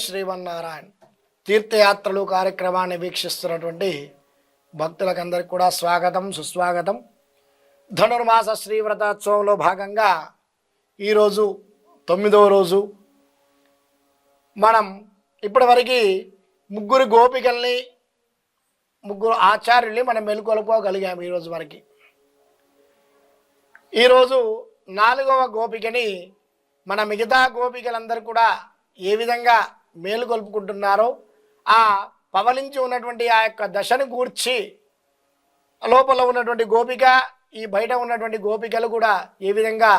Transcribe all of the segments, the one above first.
శ్రీమన్నారాయణ. తీర్థయాత్రలు కార్యక్రమాన్ని వీక్షిస్తున్నటువంటి భక్తులకందరికీ కూడా స్వాగతం, సుస్వాగతం. ధనుర్మాస శ్రీవ్రతోత్సవంలో భాగంగా ఈరోజు 9వ రోజు. మనం ఇప్పటివరకు ముగ్గురు గోపికల్ని, ముగ్గురు ఆచార్యుల్ని మనం మెలుకొలుపుకోగలిగాము ఈరోజు వరకు. ఈరోజు 4వ గోపికని మన మిగతా గోపికలందరూ కూడా ఏ విధంగా మేలుకొల్పుకుంటున్నారో, ఆ పవలించి ఉన్నటువంటి ఆ యొక్క దశను గూర్చి లోపల ఉన్నటువంటి గోపిక, ఈ బయట ఉన్నటువంటి గోపికలు కూడా ఏ విధంగా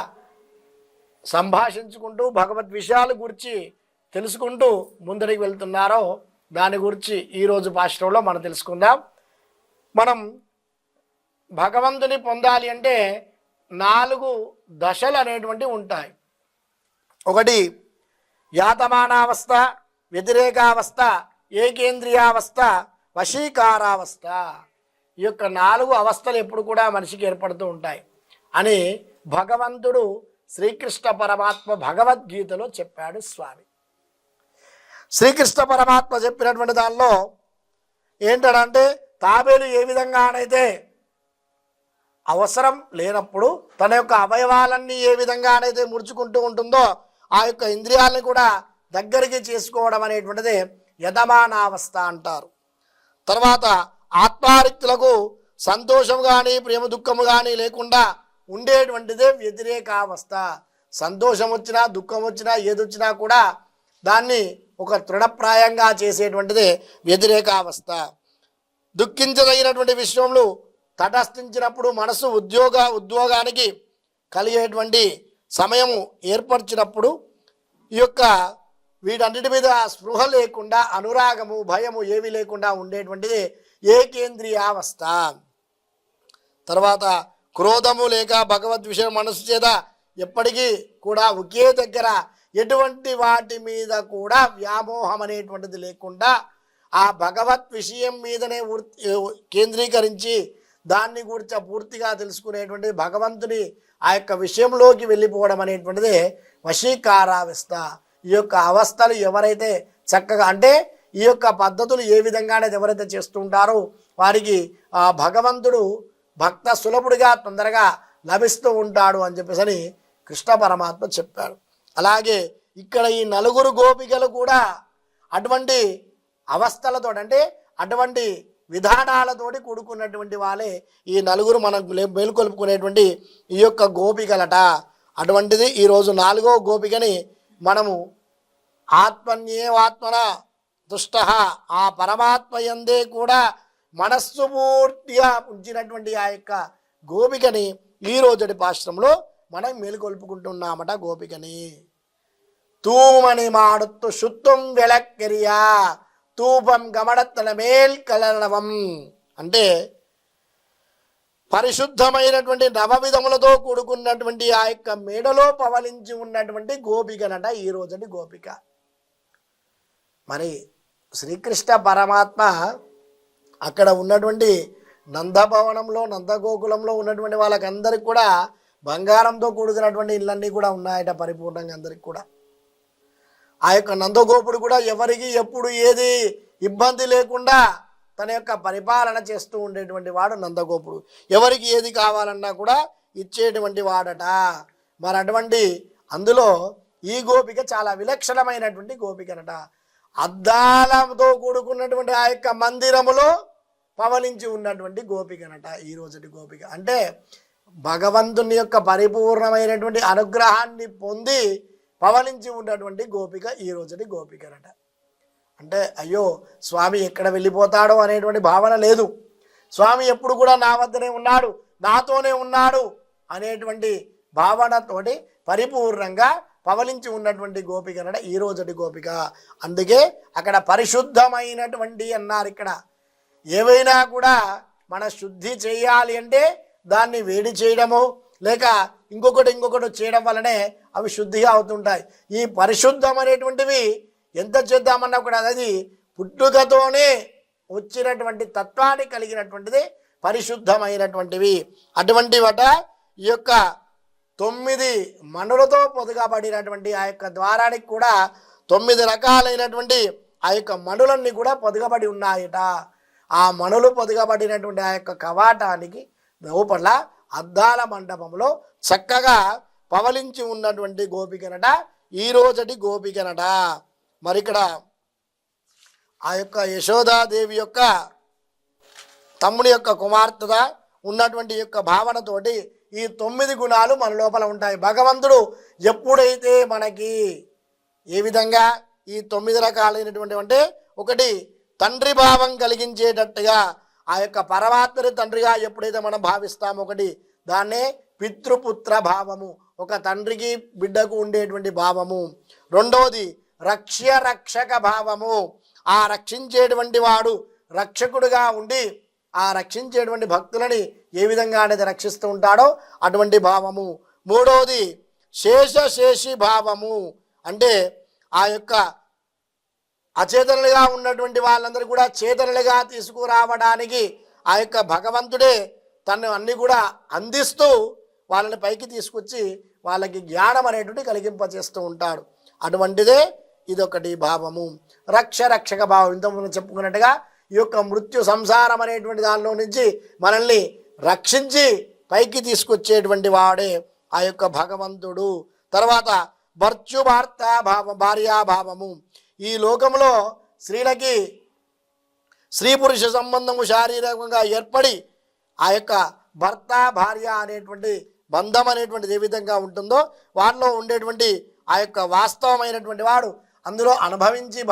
సంభాషించుకుంటూ భగవద్ విషయాలు గురించి తెలుసుకుంటూ ముందరికి వెళ్తున్నారో దాని గురించి ఈరోజు పాశ్రంలో మనం తెలుసుకుందాం. మనం భగవంతుని పొందాలి అంటే 4 దశలు అనేటువంటివి ఉంటాయి. ఒకటి యాతమానావస్థ, వ్యతిరేకావస్థ, ఏకేంద్రియావస్థ, వశీకారావస్థ. ఈ యొక్క 4 అవస్థలు ఎప్పుడు కూడా మనిషికి ఏర్పడుతూ ఉంటాయి అని భగవంతుడు శ్రీకృష్ణ పరమాత్మ భగవద్గీతలో చెప్పాడు స్వామి. శ్రీకృష్ణ పరమాత్మ చెప్పినటువంటి దానిలో ఏంటంటే, తాబేలు ఏ విధంగానైతే అవసరం లేనప్పుడు తన యొక్క అవయవాలన్నీ ఏ విధంగానైతే ముడుచుకుంటూ ఉంటుందో ఆ యొక్క ఇంద్రియాలను కూడా దగ్గరికి చేసుకోవడం అనేటువంటిది యతమానావస్థ అంటారు. తర్వాత ఆత్మారిక్తులకు సంతోషం కానీ ప్రేమ దుఃఖము కానీ లేకుండా ఉండేటువంటిదే వ్యతిరేకావస్థ. సంతోషం వచ్చినా దుఃఖం వచ్చినా ఏదొచ్చినా కూడా దాన్ని ఒక తృఢప్రాయంగా చేసేటువంటిదే వ్యతిరేకావస్థ. దుఃఖించదగినటువంటి విషయంలో తటస్థించినప్పుడు మనసు ఉద్యోగానికి కలిగేటువంటి సమయము ఏర్పరిచినప్పుడు ఈ యొక్క వీటన్నిటి మీద స్పృహ లేకుండా, అనురాగము భయము ఏవి లేకుండా ఉండేటువంటిది ఏకేంద్రియావస్థ. తర్వాత క్రోధము లేక భగవద్ విషయం మనసు చేత ఎప్పటికీ కూడా ఒకే దగ్గర ఎటువంటి వాటి మీద కూడా వ్యామోహం అనేటువంటిది లేకుండా ఆ భగవత్ విషయం మీదనే కేంద్రీకరించి దాన్ని గురించి పూర్తిగా తెలుసుకునేటువంటి భగవంతుని ఆ యొక్క విషయంలోకి వెళ్ళిపోవడం అనేటువంటిది వశీకారావస్థ. ఈ యొక్క అవస్థలు ఎవరైతే చక్కగా, అంటే ఈ యొక్క పద్ధతులు ఏ విధంగానే ఎవరైతే చేస్తుంటారో వారికి ఆ భగవంతుడు భక్త సులభుడిగా తొందరగా లభిస్తూ ఉంటాడు అని చెప్పేసి కృష్ణ పరమాత్మ చెప్పాడు. అలాగే ఇక్కడ ఈ 4 గోపికలు కూడా అటువంటి అవస్థలతో, అంటే అటువంటి విధానాలతోటి కూడుకున్నటువంటి వాళ్ళే ఈ 4 మనం మేలుకొల్పుకునేటువంటి ఈ యొక్క గోపికలట. అటువంటిది ఈరోజు 4వ గోపికని మనము ఆత్మన్యేవాత్మన తుష్ట, ఆ పరమాత్మ యందే కూడా మనస్సు పూర్తిగా ఉంచినటువంటి ఆ యొక్క గోపికని ఈ రోజుటి పాశ్రంలో మనం మేలుకొల్పుకుంటున్నామట. గోపికని తూమని మాడుతూ శుద్ధం వెలక్కెరియా తూపం గమడత్తల మేల్కలనవం, అంటే పరిశుద్ధమైనటువంటి నవవిధములతో కూడుకున్నటువంటి ఆ యొక్క మేడలో పవలించి ఉన్నటువంటి గోపికనట ఈ రోజుటి గోపిక. మరి శ్రీకృష్ణ పరమాత్మ అక్కడ ఉన్నటువంటి నందభవనంలో, నందగోకులంలో ఉన్నటువంటి వాళ్ళకందరికి కూడా బంగారంతో కూడుకున్నటువంటి ఇళ్ళన్నీ కూడా ఉన్నాయట పరిపూర్ణంగా అందరికి కూడా. ఆ యొక్క నందగోపుడు కూడా ఎవరికి ఎప్పుడు ఏది ఇబ్బంది లేకుండా తన యొక్క పరిపాలన చేస్తూ ఉండేటువంటి వాడు నందగోపుడు. ఎవరికి ఏది కావాలన్నా కూడా ఇచ్చేటువంటి వాడట. మరి అటువంటి అందులో ఈ గోపిక చాలా విలక్షణమైనటువంటి గోపికనట. అద్దాలతో కూడుకున్నటువంటి ఆ యొక్క మందిరములో పవలించి ఉన్నటువంటి గోపికనట ఈ రోజుటి గోపిక. అంటే భగవంతుని యొక్క పరిపూర్ణమైనటువంటి అనుగ్రహాన్ని పొంది పవలించి ఉన్నటువంటి గోపిక ఈ రోజుటి గోపికనట. అంటే అయ్యో స్వామి ఎక్కడ వెళ్ళిపోతాడో అనేటువంటి భావన లేదు. స్వామి ఎప్పుడు కూడా నా వద్దనే ఉన్నాడు, నాతోనే ఉన్నాడు అనేటువంటి భావనతోటి పరిపూర్ణంగా పవలించి ఉన్నటువంటి గోపికనట ఈ రోజుటి గోపిక. అందుకే అక్కడ పరిశుద్ధమైనటువంటి అన్నారు. ఇక్కడ ఏవైనా కూడా మన శుద్ధి చేయాలి అంటే దాన్ని వేడి చేయడము లేక ఇంకొకటి చేయడం వల్లనే అవి శుద్ధిగా అవుతుంటాయి. ఈ పరిశుద్ధం అనేటువంటివి ఎంత చేద్దామన్నా కూడా అది పుట్టుకతోనే వచ్చినటువంటి తత్వాన్ని కలిగినటువంటిది పరిశుద్ధమైనటువంటివి. అటువంటి వాట ఈ యొక్క 9 మనులతో పొదుగబడినటువంటి ఆ యొక్క ద్వారానికి కూడా 9 రకాలైనటువంటి ఆ యొక్క మణులన్నీ కూడా పొదగబడి ఉన్నాయట. ఆ మణులు పొదగబడినటువంటి ఆ యొక్క కవాటానికి లోపల అద్దాల మండపంలో చక్కగా పవలించి ఉన్నటువంటి గోపికనట ఈ రోజటి గోపికనట. మరి ఇక్కడ ఆ యొక్క యశోదాదేవి యొక్క తమ్ముడి యొక్క కుమార్తె ఉన్నటువంటి యొక్క భావనతోటి ఈ 9 గుణాలు మన లోపల ఉంటాయి. భగవంతుడు ఎప్పుడైతే మనకి ఏ విధంగా ఈ 9 రకాలైనటువంటి అంటే ఒకటి తండ్రి భావం కలిగించేటట్టుగా ఆ యొక్క పరమాత్మని తండ్రిగా ఎప్పుడైతే మనం భావిస్తామో ఒకటి దాన్నే పితృపుత్ర భావము, ఒక తండ్రికి బిడ్డకు ఉండేటువంటి భావము. రెండవది రక్షక భావము, ఆ రక్షించేటువంటి వాడు రక్షకుడుగా ఉండి ఆ రక్షించేటువంటి భక్తులని ఏ విధంగా అనేది రక్షిస్తూ ఉంటాడో అటువంటి భావము. మూడవది శేషి భావము, అంటే ఆ యొక్క అచేతనులుగా ఉన్నటువంటి వాళ్ళందరూ కూడా చేతనులుగా తీసుకురావడానికి ఆ యొక్క భగవంతుడే తను అన్ని కూడా అందిస్తూ వాళ్ళని పైకి తీసుకొచ్చి వాళ్ళకి జ్ఞానం అనేటువంటి కలిగింపచేస్తూ ఉంటాడు. అటువంటిదే ఇదొకటి భావము. రక్షక భావం. ఇంతకుముందు చెప్పుకున్నట్టుగా ఈ యొక్క మృత్యు సంసారం అనేటువంటి దానిలో నుంచి మనల్ని రక్షించి పైకి తీసుకొచ్చేటువంటి వాడే ఆ యొక్క భగవంతుడు. తర్వాత భర్తృభార్త భార్యాభావము. ఈ లోకంలో స్త్రీలకి స్త్రీ పురుష సంబంధము శారీరకంగా ఏర్పడి ఆ యొక్క భర్త భార్య అనేటువంటి బంధం అనేటువంటిది ఏ విధంగా ఉంటుందో వారిలో ఉండేటువంటి ఆ యొక్క వాస్తవమైనటువంటి వాడు అందులో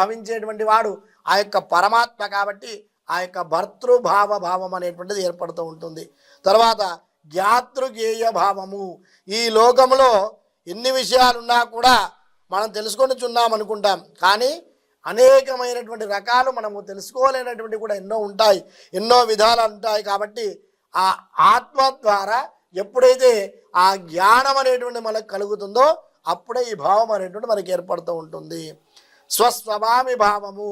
భవించేటువంటి వాడు ఆ యొక్క పరమాత్మ. కాబట్టి ఆ యొక్క భావం అనేటువంటిది ఏర్పడుతూ ఉంటుంది. తర్వాత జ్ఞాతృగేయ భావము. ఈ లోకంలో ఎన్ని విషయాలున్నా కూడా మనం తెలుసుకొనిచున్నాం అనుకుంటాం, కానీ అనేకమైనటువంటి రకాలు మనము తెలుసుకోలేనటువంటి కూడా ఎన్నో ఉంటాయి, ఎన్నో విధాలు ఉంటాయి. కాబట్టి ఆ ఆత్మ ద్వారా ఎప్పుడైతే ఆ జ్ఞానం అనేటువంటి మనకు కలుగుతుందో అప్పుడే ఈ భావం అనేటువంటి మనకి ఏర్పడుతూ ఉంటుంది. స్వస్వభామి భావము.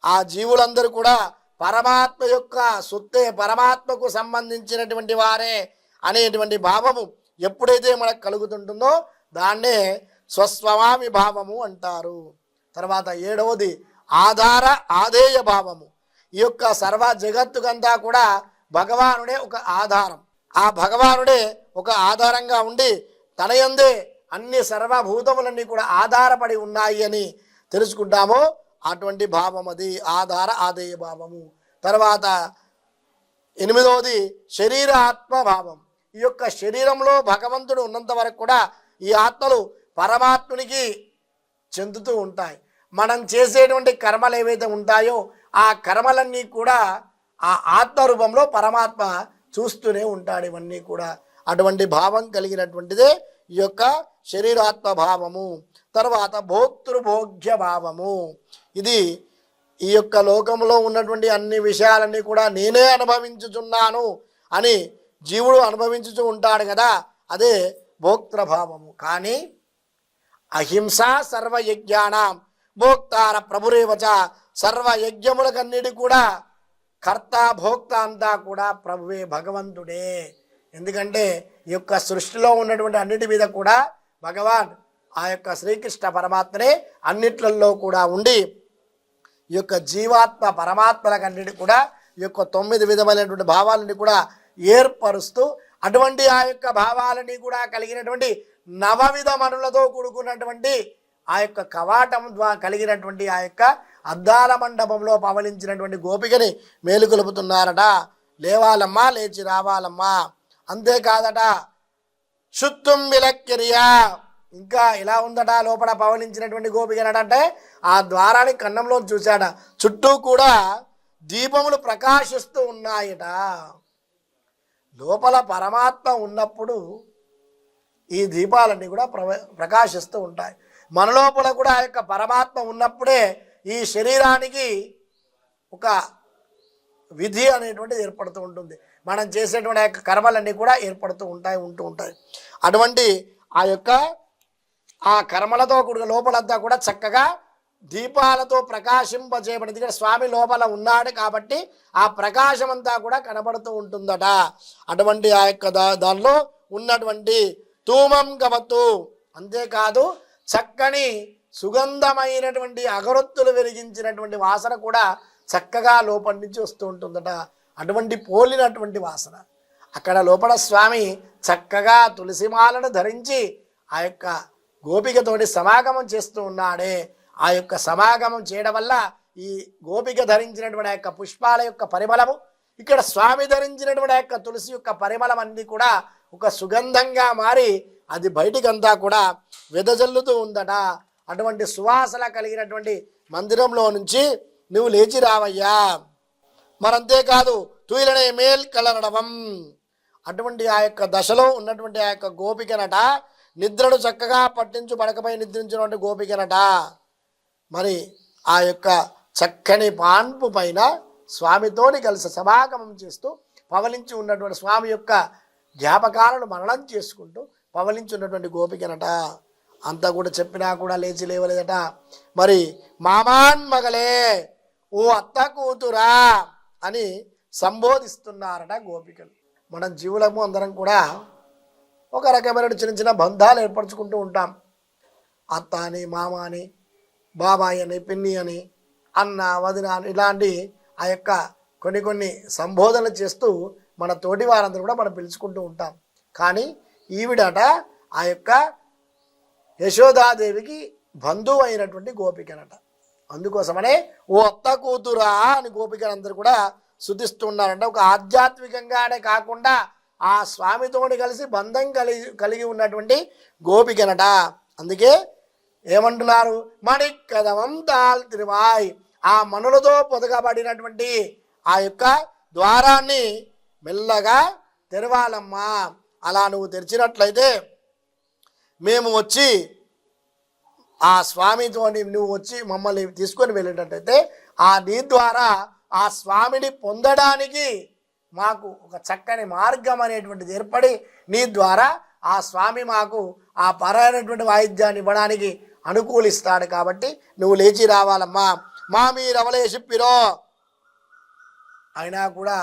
ఆ జీవులందరూ కూడా పరమాత్మ యొక్క సొత్తే, పరమాత్మకు సంబంధించినటువంటి వారే అనేటువంటి భావము ఎప్పుడైతే మనకు కలుగుతుంటుందో దాన్నే స్వస్వభామి భావము అంటారు. తర్వాత ఏడవది ఆధేయ భావము. ఈ యొక్క సర్వ జగత్తుకంతా కూడా భగవానుడే ఒక ఆధారం. ఆ భగవానుడే ఒక ఆధారంగా ఉండి తన యందే అన్ని సర్వభూతములన్నీ కూడా ఆధారపడి ఉన్నాయి అని తెలుసుకుంటామో అటువంటి భావం అది ఆధేయ భావము. తర్వాత ఎనిమిదవది శరీర ఆత్మ భావం. ఈ యొక్క శరీరంలో భగవంతుడు ఉన్నంత వరకు కూడా ఈ ఆత్మలు పరమాత్మునికి చెందుతూ ఉంటాయి. మనం చేసేటువంటి కర్మలు ఏవైతే ఉంటాయో ఆ కర్మలన్నీ కూడా ఆ ఆత్మరూపంలో పరమాత్మ చూస్తూనే ఉంటాడు. ఇవన్నీ కూడా అటువంటి భావం కలిగినటువంటిదే ఈ యొక్క శరీరాత్మ భావము. తర్వాత భోక్తృభోగ్య భావము. ఇది ఈ యొక్క లోకంలో ఉన్నటువంటి అన్ని విషయాలన్నీ కూడా నేనే అనుభవించుచున్నాను అని జీవుడు అనుభవించుతూ ఉంటాడు కదా, అదే భోక్తృభావము. కానీ అహింస సర్వయజ్ఞానం భోక్తార ప్రభురేవచ. సర్వయజ్ఞములకన్నిటి కూడా కర్త భోక్త అంతా కూడా ప్రభువే, భగవంతుడే. ఎందుకంటే ఈ యొక్క సృష్టిలో ఉన్నటువంటి అన్నిటి మీద కూడా భగవాన్ ఆ యొక్క శ్రీకృష్ణ పరమాత్మనే అన్నిట్లలో కూడా ఉండి ఈ యొక్క జీవాత్మ పరమాత్మలకన్నిటి కూడా ఈ యొక్క 9 విధమైనటువంటి భావాలని కూడా ఏర్పరుస్తూ అటువంటి ఆ యొక్క భావాలని కూడా కలిగినటువంటి 9 విధ మనులతో కూడుకున్నటువంటి ఆ యొక్క కవాటం ద్వారా కలిగినటువంటి ఆ యొక్క అద్దాల మండపంలో పవలించినటువంటి గోపికని మేలుకొలుపుతున్నారట. లేవాలమ్మా, లేచి రావాలమ్మా. అంతేకాదట, శుత్తుం విలక్కిరియా. ఇంకా ఇలా ఉందట లోపల పవలించినటువంటి గోపికనటంటే ఆ ద్వారాన్ని కన్నంలో చూశాడ, చుట్టూ కూడా దీపములు ప్రకాశిస్తూ ఉన్నాయట. లోపల పరమాత్మ ఉన్నప్పుడు ఈ దీపాలన్నీ కూడా ప్రకాశిస్తూ ఉంటాయి. మన లోపల కూడా ఆ యొక్క పరమాత్మ ఉన్నప్పుడే ఈ శరీరానికి ఒక విధి అనేటువంటిది ఏర్పడుతూ ఉంటుంది. మనం చేసేటువంటి ఆ యొక్క కర్మలన్నీ కూడా ఏర్పడుతూ ఉంటూ ఉంటాయి. అటువంటి ఆ యొక్క ఆ కర్మలతో కూడిన లోపలంతా కూడా చక్కగా దీపాలతో ప్రకాశింపజేయబడింది. ఇక్కడ స్వామి లోపల ఉన్నాడు కాబట్టి ఆ ప్రకాశం అంతా కూడా కనబడుతూ ఉంటుందట. అటువంటి ఆ యొక్క దానిలో ఉన్నటువంటి తూమం గమత్తు. అంతేకాదు చక్కని సుగంధమైనటువంటి అగరొత్తులు వెలిగించినటువంటి వాసన కూడా చక్కగా లోపల నుంచి వస్తూ ఉంటుందట. అటువంటి పోలినటువంటి వాసన. అక్కడ లోపల స్వామి చక్కగా తులసిమాలను ధరించి ఆ యొక్క గోపికతోటి సమాగమం చేస్తూ ఉన్నాడే. ఆ యొక్క సమాగమం చేయడం వల్ల ఈ గోపిక ధరించినటువంటి ఆ యొక్క పుష్పాల యొక్క పరిమళము, ఇక్కడ స్వామి ధరించినటువంటి ఆ యొక్క తులసి యొక్క పరిమళం అన్నీ కూడా ఒక సుగంధంగా మారి అది బయటికంతా కూడా వెదజల్లుతూ ఉందట. అటువంటి సువాసన కలిగినటువంటి మందిరంలో నుంచి నువ్వు లేచి రావయ్యా. మరంతేకాదు తూయిలనే మేల్ కలరడవం, అటువంటి ఆ యొక్క దశలో ఉన్నటువంటి ఆ యొక్క గోపికనట, నిద్రను చక్కగా పట్టించు పడకపై నిద్రించినటువంటి గోపికనట. మరి ఆ యొక్క చక్కని పాన్పు పైన స్వామితోని కలిసి సమాగమం చేస్తూ పవలించి ఉన్నటువంటి స్వామి యొక్క జ్ఞాపకాలను మననం చేసుకుంటూ పవలించి ఉన్నటువంటి గోపికనట. అంతా కూడా చెప్పినా కూడా లేచి లేవలేదట. మరి మామాన్ మగలే, ఓ అత్త కూతురా అని సంబోధిస్తున్నారట గోపికలు. మనం జీవులము అందరం కూడా ఒక రకమైన చిన్న చిన్న బంధాలు ఏర్పరచుకుంటూ ఉంటాం. అత్త అని, మామ అని, బాబాయ్ అని, పిన్ని అని, అన్న, వదిన అని, ఇలాంటి ఆ యొక్క కొన్ని సంబోధనలు చేస్తూ మన తోటి వారందరూ కూడా మనం పిలుచుకుంటూ ఉంటాం. కానీ ఈవిడట ఆ యొక్క యశోదాదేవికి బంధువు అయినటువంటి గోపికనట. అందుకోసమనే ఓ అత్త కూతురా అని గోపికలందరూ కూడా స్తుతిస్తున్నారంట. ఒక ఆధ్యాత్మికంగానే కాకుండా ఆ స్వామితోటి కలిసి బంధం కలిగి ఉన్నటువంటి గోపికనట. అందుకే ఏమంటున్నారు, మణికదవం తాల్ తిరువాయ్, ఆ మనులతో పొదగబడినటువంటి ఆ యొక్క ద్వారాన్ని మెల్లగా తెరవాలమ్మా. అలా నువ్వు తెరిచినట్లయితే మేము వచ్చి ఆ స్వామితో నువ్వు వచ్చి మమ్మల్ని తీసుకొని వెళ్ళేటట్టయితే ఆ నీ ద్వారా ఆ స్వామిని పొందడానికి మాకు ఒక చక్కని మార్గం అనేటువంటిది ఏర్పడి నీ ద్వారా ఆ స్వామి మాకు ఆ పరైనటువంటి వాయిద్యాన్ని ఇవ్వడానికి అనుకూలిస్తాడు. కాబట్టి నువ్వు లేచి రావాలమ్మా. మా మీరవలే చెప్పిరో, అయినా కూడా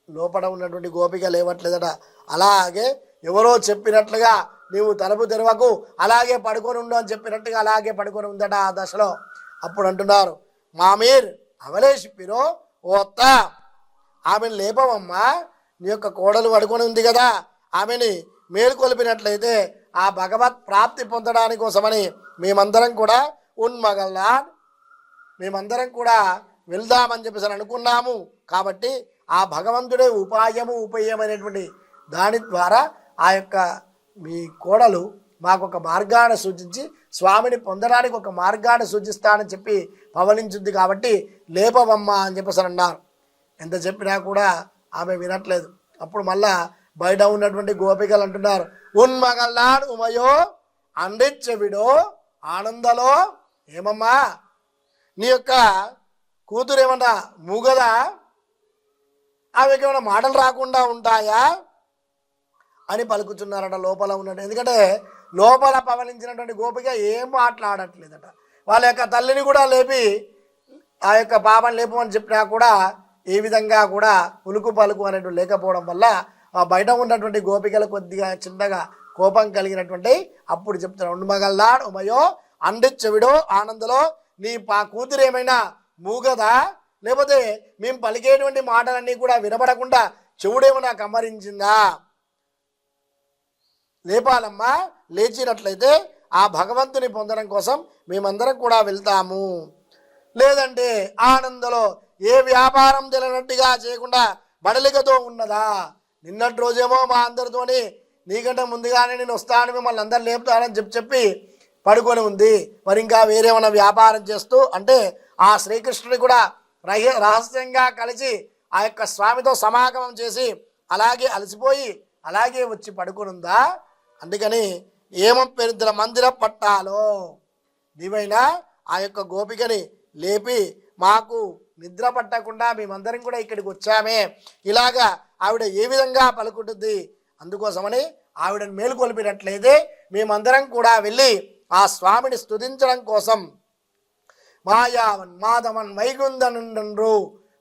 లోపల ఉన్నటువంటి గోపిక లేవట్లేదట. అలాగే ఎవరో చెప్పినట్లుగా నీవు తలుపు తెరవకు, అలాగే పడుకొని ఉండు అని చెప్పినట్టుగా అలాగే పడుకొని ఉందట ఆ దశలో. అప్పుడు అంటున్నారు, మామీర్ అవలే చెప్పిరో, ఓ అత్త ఆమెను లేపవమ్మా, నీ యొక్క కోడలు పడుకొని ఉంది కదా, ఆమెని మేలుకొల్పినట్లయితే ఆ భగవత్ ప్రాప్తి పొందడానికి కోసమని మేమందరం కూడా ఉన్మగల్లా మేమందరం కూడా వెళ్దామని చెప్పేసి అనుకున్నాము. కాబట్టి ఆ భగవంతుడే ఉపేయమైనటువంటి దాని ద్వారా ఆ యొక్క మీ కోడలు మాకు ఒక మార్గాన్ని సూచించి స్వామిని పొందడానికి ఒక మార్గాన్ని సూచిస్తానని చెప్పి పవలించుద్ది. కాబట్టి లేపవమ్మ అని చెప్పేసి అన్నారు. ఎంత చెప్పినా కూడా ఆమె వినట్లేదు. అప్పుడు మళ్ళా బయట ఉన్నటువంటి గోపికలు అంటున్నారు, ఉన్మగల్లాడు ఉమయో అండిచ్చవిడో ఆనందలో, ఏమమ్మా నీ యొక్క కూతురు ఏమన్నా మూగదా, ఆమెకి ఏమైనా మాటలు రాకుండా ఉంటాయా అని పలుకుతున్నారట లోపల ఉన్నట్టు. ఎందుకంటే లోపల పవలించినటువంటి గోపిక ఏం మాట్లాడట్లేదట. వాళ్ళ యొక్క తల్లిని కూడా లేపి ఆ యొక్క పాపని లేపమని చెప్పినా కూడా ఏ విధంగా కూడా ఉలుకు పలుకు అనేటువంటి లేకపోవడం వల్ల ఆ బయట ఉన్నటువంటి గోపికలు కొద్దిగా చిన్నగా కోపం కలిగినటువంటి అప్పుడు చెప్తున్నా, ఉండుమగల్లాడు ఉమయో అండిచ్చవిడో ఆనందలో, నీ కూతురు ఏమైనా మూగదా, లేకపోతే మేము పలికేటువంటి మాటలన్నీ కూడా వినబడకుండా చెవుడేమైనా కమ్మరించిందా, లేపాలమ్మా. లేచినట్లయితే ఆ భగవంతుని పొందడం కోసం మేమందరం కూడా వెళ్తాము. లేదంటే ఆనందలో ఏ వ్యాపారం తెలియనట్టుగా చేయకుండా బడలికతో ఉన్నదా, నిన్నటి రోజేమో మా అందరితోని నీకంటే ముందుగానే నేను వస్తాను మిమ్మల్ని అందరు లేపుతానని చెప్పి పడుకొని ఉంది. మరి ఇంకా వేరేమైనా వ్యాపారం చేస్తూ అంటే ఆ శ్రీకృష్ణుని కూడా రహస్యంగా కలిసి ఆ యొక్క స్వామితో సమాగమం చేసి అలాగే అలసిపోయి అలాగే వచ్చి పడుకునుందా. అందుకని ఏమం పెరుద్ర మందిర పట్టాలో, నీవైనా ఆ యొక్క గోపికని లేపి మాకు నిద్ర పట్టకుండా మేమందరం కూడా ఇక్కడికి వచ్చామే, ఇలాగా ఆవిడ ఏ విధంగా పలుకుంటుంది, అందుకోసమని ఆవిడని మేలుకొల్పినట్లయితే మేమందరం కూడా వెళ్ళి ఆ స్వామిని స్తుతించడం కోసం మాయావన్ మాధవన్ వైగుందనుండ్రు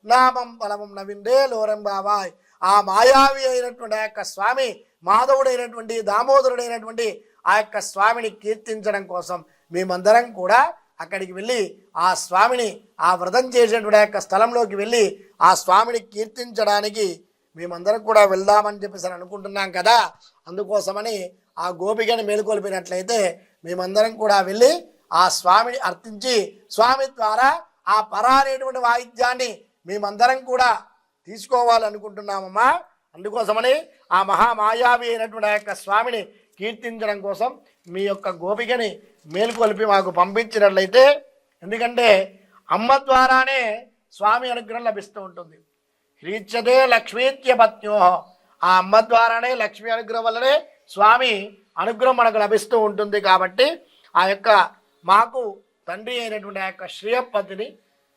నామం ఫలమం నవిండే లోరం బాబాయ్, ఆ మాయావి అయినటువంటి ఆ యొక్క స్వామి మాధవుడైనటువంటి దామోదరుడైనటువంటి ఆ యొక్క స్వామిని కీర్తించడం కోసం మేమందరం కూడా అక్కడికి వెళ్ళి ఆ స్వామిని ఆ వ్రతం చేసేటువంటి యొక్క స్థలంలోకి వెళ్ళి ఆ స్వామిని కీర్తించడానికి మేమందరం కూడా వెళ్దామని చెప్పేసి అనుకుంటున్నాం కదా. అందుకోసమని ఆ గోపికని మేలుకొల్పినట్లయితే మేమందరం కూడా వెళ్ళి ఆ స్వామిని అర్చించి స్వామి ద్వారా ఆ పరారేటువంటి వాయిద్యాన్ని మేమందరం కూడా తీసుకోవాలనుకుంటున్నామమ్మా. అందుకోసమని ఆ మహామాయావి అయినటువంటి ఆ యొక్క స్వామిని కీర్తించడం కోసం మీ యొక్క గోపికని మేలుకొల్పి మాకు పంపించినట్లయితే, ఎందుకంటే అమ్మ ద్వారానే స్వామి అనుగ్రహం లభిస్తూ ఉంటుంది. హ్రీచ్యతే లక్ష్మీత్యపత్నో, ఆ అమ్మ ద్వారానే లక్ష్మీ అనుగ్రహం వల్లనే స్వామి అనుగ్రహం మనకు లభిస్తూ ఉంటుంది. కాబట్టి ఆ యొక్క మాకు తండ్రి అయినటువంటి ఆ యొక్క శ్రీయపతిని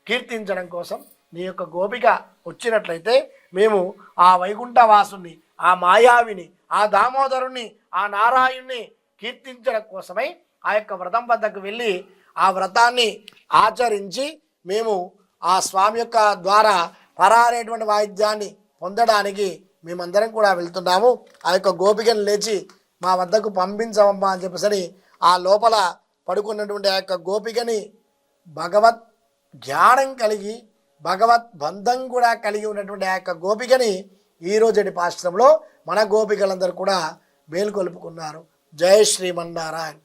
కీర్తించడం కోసం నీ యొక్క గోపిక వచ్చినట్లయితే మేము ఆ వైకుంఠవాసుని, ఆ మాయావిని, ఆ దామోదరుణ్ణి, ఆ నారాయణ్ణి కీర్తించడం కోసమై ఆ యొక్క వ్రతం వద్దకు వెళ్ళి ఆ వ్రతాన్ని ఆచరించి మేము ఆ స్వామి యొక్క ద్వారా పరారేటువంటి వాయిద్యాన్ని పొందడానికి మేమందరం కూడా వెళ్తున్నాము. ఆ యొక్క గోపికను లేచి మా వద్దకు పంపించవమ్మా అని చెప్పేసి ఆ లోపల పడుకున్నటువంటి ఆ యొక్క గోపికని భగవత్ జ్ఞానం కలిగి భగవత్ బంధం కూడా కలిగి ఉన్నటువంటి ఆ యొక్క గోపికని ఈరోజు పాశ్రంలో మన గోపికలందరూ కూడా మేలుకొలుపుకున్నారు. జై శ్రీమన్నారాయణ.